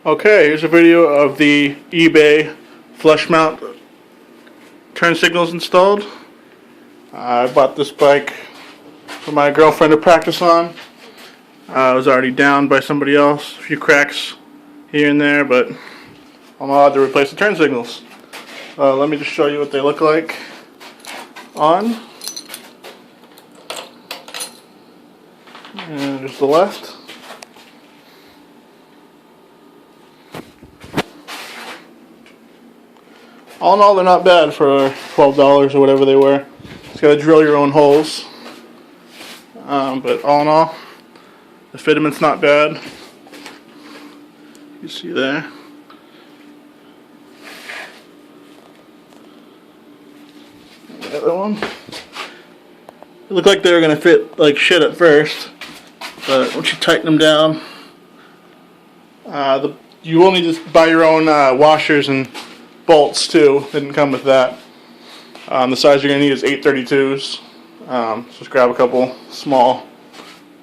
Okay, here's a video of the eBay flush mount turn signals installed. I bought this bike for my girlfriend to practice on. I was already down by somebody else, a few cracks here and there, but I'm allowed to replace the turn signals. Let me just show you what they look like on. And there's the left. All in all, they're not bad for $12 or whatever they were. Just gotta drill your own holes. But all in all, the fitment's not bad. You see there. The other one. It looked like they were gonna fit like shit at first, but once you tighten them down, you will need to buy your own washers and bolts too. Didn't come with that. The size you're going to need is 832s. So just grab a couple small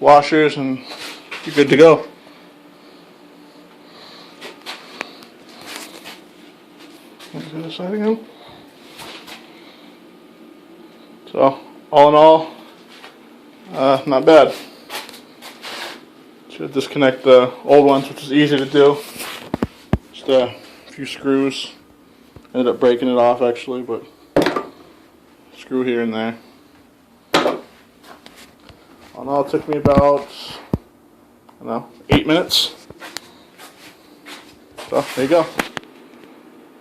washers and you're good to go. Let's do this side again. So all in all, not bad. Should disconnect the old ones, which is easy to do. Just a few screws. Ended up breaking it off actually, but screw here and there. All in all, it took me about, I don't know, 8 minutes. So there you go.